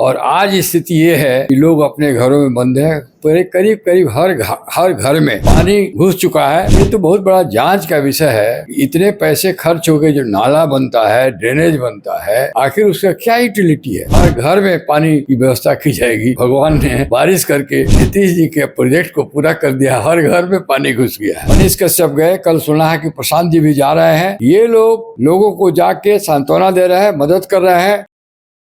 और आज स्थिति ये है कि लोग अपने घरों में बंद हैं। करीब करीब हर घर में पानी घुस चुका है। ये तो बहुत बड़ा जांच का विषय है। इतने पैसे खर्च हो गए, जो नाला बनता है, ड्रेनेज बनता है, आखिर उसका क्या यूटिलिटी है? हर घर में पानी की व्यवस्था की जाएगी। भगवान ने बारिश करके नीतीश जी के प्रोजेक्ट को पूरा कर दिया। हर घर में पानी घुस गया है। मनीष कश्यप गए, कल सुना है कि प्रशांत जी भी जा रहे हैं। ये लोगों को जाके सांत्वना दे रहे हैं, मदद कर रहे हैं।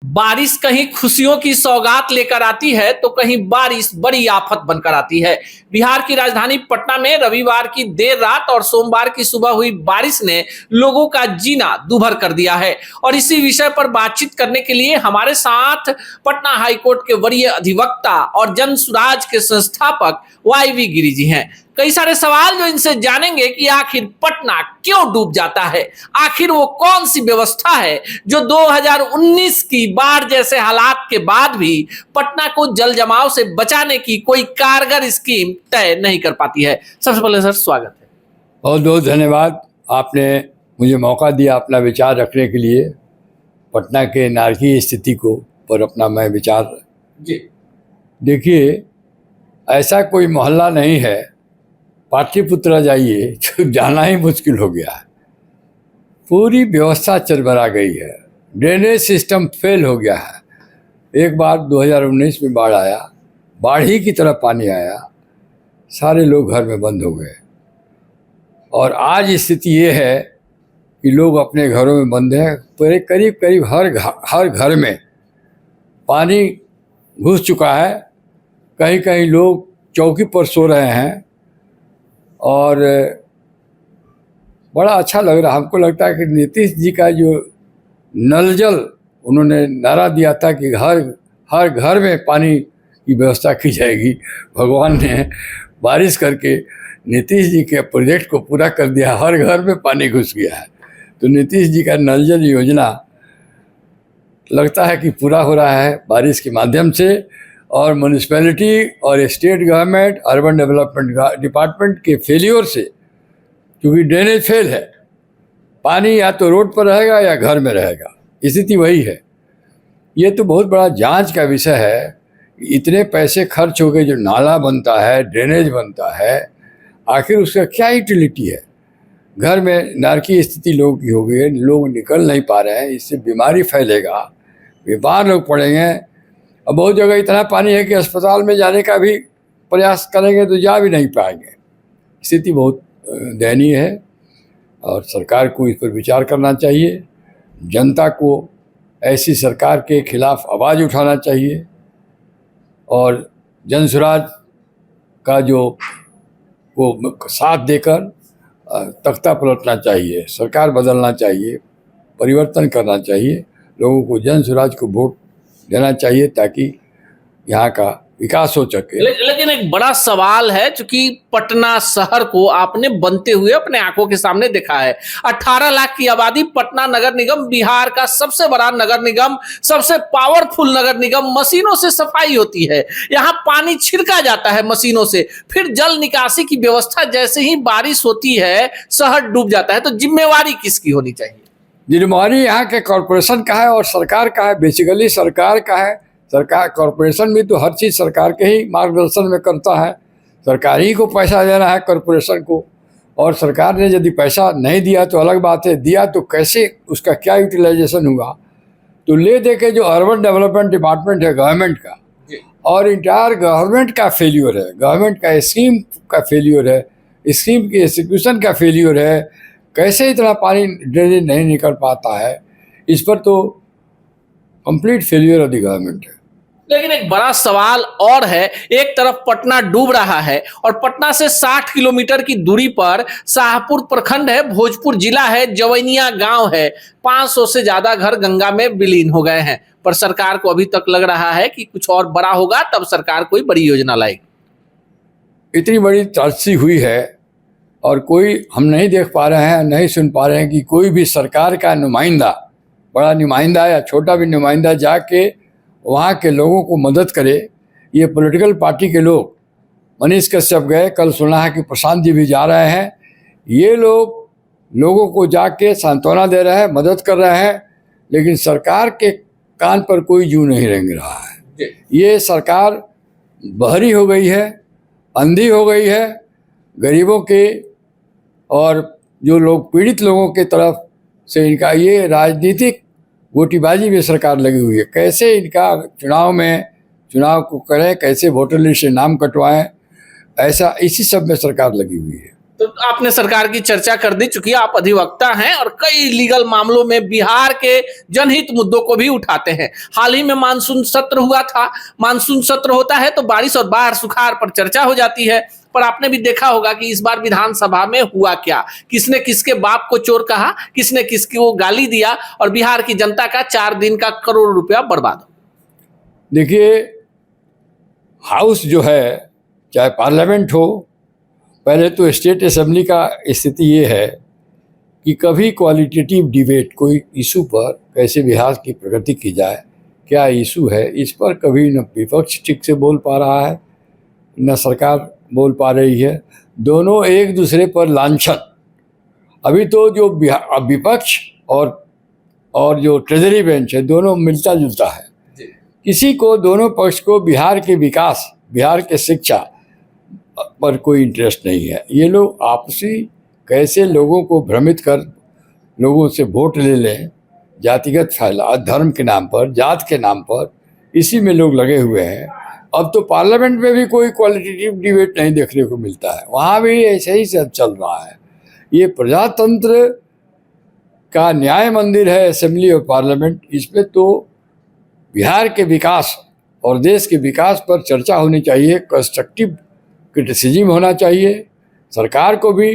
बारिश कहीं खुशियों की सौगात लेकर आती है तो कहीं बारिश बड़ी आफत बनकर आती है। बिहार की राजधानी पटना में रविवार की देर रात और सोमवार की सुबह हुई बारिश ने लोगों का जीना दूभर कर दिया है। और इसी विषय पर बातचीत करने के लिए हमारे साथ पटना हाईकोर्ट के वरीय अधिवक्ता और जन सुराज के संस्थापक YV गिरी जी हैं। कई सारे सवाल जो इनसे जानेंगे कि आखिर पटना क्यों डूब जाता है, आखिर वो कौन सी व्यवस्था है जो 2019 की बाढ़ जैसे हालात के बाद भी पटना को जल जमाव से बचाने की कोई कारगर स्कीम तय नहीं कर पाती है। सबसे पहले सर स्वागत है। बहुत बहुत धन्यवाद, आपने मुझे मौका दिया अपना विचार रखने के लिए। पटना के नारकीय स्थिति को पर अपना मैं विचार जी देखिए, ऐसा कोई मोहल्ला नहीं है, पाटलिपुत्रा जाइए तो जाना ही मुश्किल हो गया है। पूरी व्यवस्था चरमरा गई है, ड्रेनेज सिस्टम फेल हो गया है। एक बार 2019 में बाढ़ आया, बाढ़ ही की तरह पानी आया, सारे लोग घर में बंद हो गए। और आज स्थिति ये है कि लोग अपने घरों में बंद हैं। करीब करीब हर घर में पानी घुस चुका है। कहीं कहीं लोग चौकी पर सो रहे हैं और बड़ा अच्छा लग रहा। हमको लगता है कि नीतीश जी का जो नल जल उन्होंने नारा दिया था कि हर घर में पानी की व्यवस्था की जाएगी, भगवान ने बारिश करके नीतीश जी के प्रोजेक्ट को पूरा कर दिया। हर घर में पानी घुस गया है। तो नीतीश जी का नल जल योजना लगता है कि पूरा हो रहा है बारिश के माध्यम से। और म्यूनिसिपैलिटी और state government, urban development department के फेलियर से, क्योंकि ड्रेनेज फेल है, पानी या तो रोड पर रहेगा या घर में रहेगा, स्थिति वही है। ये तो बहुत बड़ा जांच का विषय है। इतने पैसे खर्च हो गए, जो नाला बनता है, ड्रेनेज बनता है, आखिर उसका क्या यूटिलिटी है? घर में नारकीय स्थिति लोगों की हो गई है, लोग निकल नहीं पा रहे हैं, इससे बीमारी फैलेगा, बीमार लोग पड़ेंगे। अब बहुत जगह इतना पानी है कि अस्पताल में जाने का भी प्रयास करेंगे तो जा भी नहीं पाएंगे। स्थिति बहुत दयनीय है और सरकार को इस पर विचार करना चाहिए। जनता को ऐसी सरकार के खिलाफ आवाज़ उठाना चाहिए और जनसुराज का जो वो साथ देकर तख्ता पलटना चाहिए, सरकार बदलना चाहिए, परिवर्तन करना चाहिए। लोगों को जनसुराज को वोट देना चाहिए ताकि यहाँ का विकास हो सके। लेकिन एक बड़ा सवाल है, चूंकि पटना शहर को आपने बनते हुए अपने आंखों के सामने देखा है। 18 लाख की आबादी, पटना नगर निगम बिहार का सबसे बड़ा नगर निगम, सबसे पावरफुल नगर निगम। मशीनों से सफाई होती है, यहाँ पानी छिड़का जाता है मशीनों से, फिर जल निकासी की व्यवस्था। जैसे ही बारिश होती है शहर डूब जाता है। तो जिम्मेवारी किसकी होनी चाहिए? जिम्मेवारी यहाँ के कॉरपोरेशन का है और सरकार का है। बेसिकली सरकार का है। सरकार, कॉरपोरेशन भी तो हर चीज़ सरकार के ही मार्गदर्शन में करता है। सरकार ही को पैसा देना है कॉरपोरेशन को। और सरकार ने यदि पैसा नहीं दिया तो अलग बात है, दिया तो कैसे, उसका क्या यूटिलाइजेशन हुआ? तो ले दे के जो अर्बन डेवलपमेंट डिपार्टमेंट है गवर्नमेंट का, और इंटायर गवर्नमेंट का फेल्यूर है, गवर्नमेंट का स्कीम का फेल्यूर है, स्कीम के एग्जीक्यूशन का फेल्यूर है। कैसे इतना पानी ड्रेनेज नहीं निकल पाता है, इस पर तो complete failure of the government है। लेकिन एक बड़ा सवाल और है। एक तरफ पटना डूब रहा है और पटना से 60 किलोमीटर की दूरी पर शाहपुर प्रखंड है, भोजपुर जिला है, जवैनिया गांव है। 500 से ज्यादा घर गंगा में विलीन हो गए हैं। पर सरकार को अभी तक लग रहा है कि कुछ और बड़ा होगा तब सरकार कोई बड़ी योजना लाएगी। इतनी बड़ी तरक्की हुई है और कोई हम नहीं देख पा रहे हैं, नहीं सुन पा रहे हैं कि कोई भी सरकार का नुमाइंदा, बड़ा नुमाइंदा या छोटा भी नुमाइंदा जाके वहाँ के लोगों को मदद करे। ये पॉलिटिकल पार्टी के लोग, मनीष कश्यप गए, कल सुना है कि प्रशांत जी भी जा रहे हैं। ये लोगों को जाके सांत्वना दे रहे हैं, मदद कर रहे हैं, लेकिन सरकार के कान पर कोई जू नहीं रेंग रहा है। ये सरकार बहरी हो गई है, अंधी हो गई है, गरीबों के और जो लोग पीड़ित लोगों के तरफ से इनका ये राजनीतिक गोटीबाजी में सरकार लगी हुई है। कैसे इनका चुनाव को करें, कैसे वोटर लिस्ट से नाम कटवाएं, ऐसा इसी सब में सरकार लगी हुई है। तो आपने सरकार की चर्चा कर दी, चूंकि आप अधिवक्ता हैं और कई लीगल मामलों में बिहार के जनहित मुद्दों को भी उठाते हैं। हाल ही में मानसून सत्र हुआ था। मानसून सत्र होता है तो बारिश और बाढ़ सुखाड़ पर चर्चा हो जाती है, पर आपने भी देखा होगा कि इस बार विधानसभा में हुआ क्या, किसने किसके बाप को चोर कहा, किसने किसको गाली दिया और बिहार की जनता का 4 दिन का करोड़ रुपया बर्बाद हो। देखिए, हाउस जो है, चाहे पार्लियामेंट हो, पहले तो स्टेट असेंबली का स्थिति ये है कि कभी क्वालिटेटिव डिबेट कोई इशू पर कैसे बिहार की प्रगति की जाए, क्या इशू है, इस पर कभी न विपक्ष ठीक से बोल पा रहा है न सरकार बोल पा रही है। दोनों एक दूसरे पर लांछन। अभी तो जो विपक्ष और जो ट्रेजरी बेंच है, दोनों मिलता जुलता है। किसी को, दोनों पक्ष को बिहार के विकास, बिहार के शिक्षा पर कोई इंटरेस्ट नहीं है। ये लोग आपसी कैसे लोगों को भ्रमित कर लोगों से वोट ले लें, जातिगत फैला, धर्म के नाम पर, जात के नाम पर, इसी में लोग लगे हुए हैं। अब तो पार्लियामेंट में भी कोई क्वालिटेटिव डिबेट नहीं देखने को मिलता है, वहाँ भी ऐसे ही सब चल रहा है। ये प्रजातंत्र का न्याय मंदिर है असेंबली और पार्लियामेंट। इस पर तो बिहार के विकास और देश के विकास पर चर्चा होनी चाहिए, कंस्ट्रक्टिव क्रिटिसिज्म होना चाहिए। सरकार को भी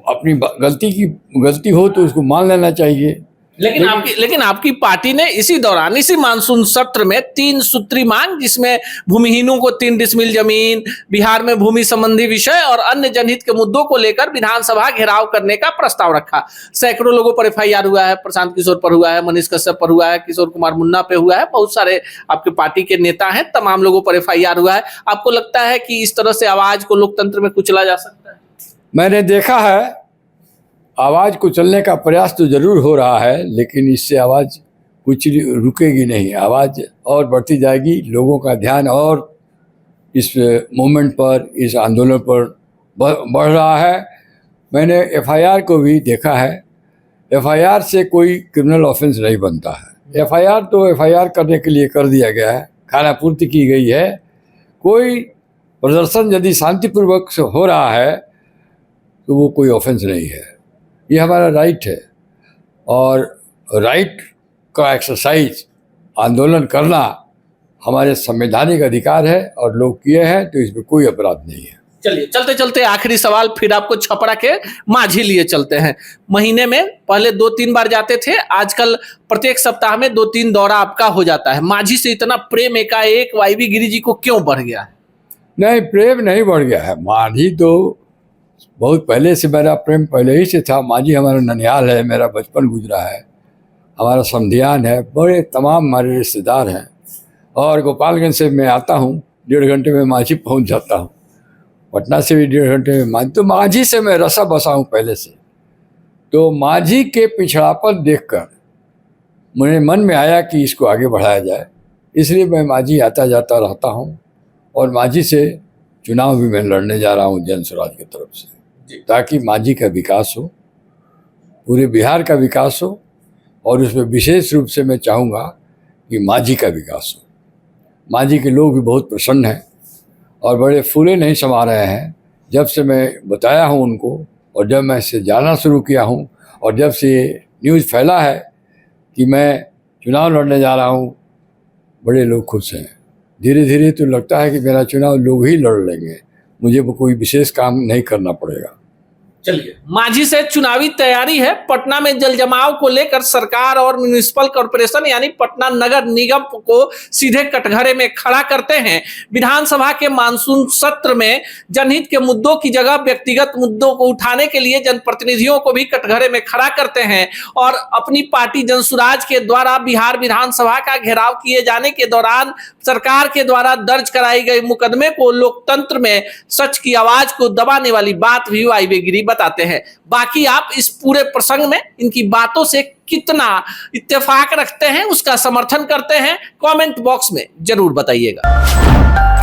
अपनी गलती हो तो उसको मान लेना चाहिए। लेकिन आपकी पार्टी ने इसी दौरान, इसी मानसून सत्र में 3 सूत्री मांग, जिसमें भूमिहीनों को 3 डिसमिल जमीन, बिहार में भूमि संबंधी विषय और अन्य जनहित के मुद्दों को लेकर विधानसभा घेराव करने का प्रस्ताव रखा। सैकड़ों लोगों पर FIR हुआ है, प्रशांत किशोर पर हुआ है, मनीष कश्यप पर हुआ है, किशोर कुमार मुन्ना पे हुआ है, बहुत सारे आपके पार्टी के नेता हैं, तमाम लोगों पर FIR हुआ है। आपको लगता है कि इस तरह से आवाज को लोकतंत्र में कुचला जा सकता है? मैंने देखा है, आवाज़ कुचलने का प्रयास तो ज़रूर हो रहा है, लेकिन इससे आवाज़ कुछ रुकेगी नहीं। आवाज़ और बढ़ती जाएगी, लोगों का ध्यान और इस मूवमेंट पर, इस आंदोलन पर बढ़ रहा है। मैंने FIR को भी देखा है। FIR से कोई क्रिमिनल ऑफेंस नहीं बनता है। FIR तो FIR करने के लिए कर दिया गया है, खानापूर्ति की गई है। कोई प्रदर्शन यदि शांतिपूर्वक से हो रहा है तो वो कोई ऑफेंस नहीं है। ये हमारा राइट है, और राइट का एक्सरसाइज, आंदोलन करना हमारे संवैधानिक अधिकार है और लोग किए हैं, तो इसमें कोई अपराध नहीं है। चलिए, चलते चलते आखिरी सवाल फिर आपको छपरा के माझी लिए चलते हैं। महीने में पहले 2-3 बार जाते थे, आजकल प्रत्येक सप्ताह में 2-3 दौरा आपका हो जाता है। माझी से इतना प्रेम एकाएक YB गिरी जी को क्यों बढ़ गया है? नहीं, प्रेम नहीं बढ़ गया है। माझी तो बहुत पहले से, मेरा प्रेम पहले ही से था। माझी हमारा ननिहाल है, मेरा बचपन गुजरा है, हमारा समधियान है, बड़े तमाम हमारे रिश्तेदार हैं। और गोपालगंज से मैं आता हूँ, 1.5 घंटे में माझी पहुँच जाता हूँ। पटना से भी 1.5 घंटे में माझी। तो माझी से मैं रसा बसा हूँ पहले से। तो माझी के पिछड़ापन देखकर मेरे मन में आया कि इसको आगे बढ़ाया जाए, इसलिए मैं माझी आता जाता रहता हूँ। और माझी से चुनाव भी मैं लड़ने जा रहा हूँ जन स्वराज की तरफ से, ताकि माझी का विकास हो, पूरे बिहार का विकास हो, और उसमें विशेष रूप से मैं चाहूँगा कि माझी का विकास हो। माझी के लोग भी बहुत प्रसन्न हैं और बड़े फूले नहीं समा रहे हैं। जब से मैं बताया हूँ उनको, और जब मैं इससे जानना शुरू किया हूँ, और जब से ये न्यूज़ फैला है कि मैं चुनाव लड़ने जा रहा हूँ, बड़े लोग खुश हैं। धीरे धीरे तो लगता है कि मेरा चुनाव लोग ही लड़ लेंगे, मुझे कोई विशेष काम नहीं करना पड़ेगा। चलिए, माझी से चुनावी तैयारी है। पटना में जल जमाव को लेकर सरकार और म्युनिसिपल कॉर्पोरेशन यानी पटना नगर निगम को सीधे कटघरे में खड़ा करते हैं। विधानसभा के मानसून सत्र में जनहित के मुद्दों की जगह व्यक्तिगत मुद्दों को उठाने के लिए जनप्रतिनिधियों को भी कटघरे में खड़ा करते हैं, और अपनी पार्टी जनसुराज के द्वारा बिहार विधानसभा का घेराव किए जाने के दौरान सरकार के द्वारा दर्ज कराई गई मुकदमे को लोकतंत्र में सच की आवाज को दबाने वाली बात भी YB गिरी बताते हैं। बाकी आप इस पूरे प्रसंग में इनकी बातों से कितना इत्तेफाक रखते हैं, उसका समर्थन करते हैं, कमेंट बॉक्स में जरूर बताइएगा।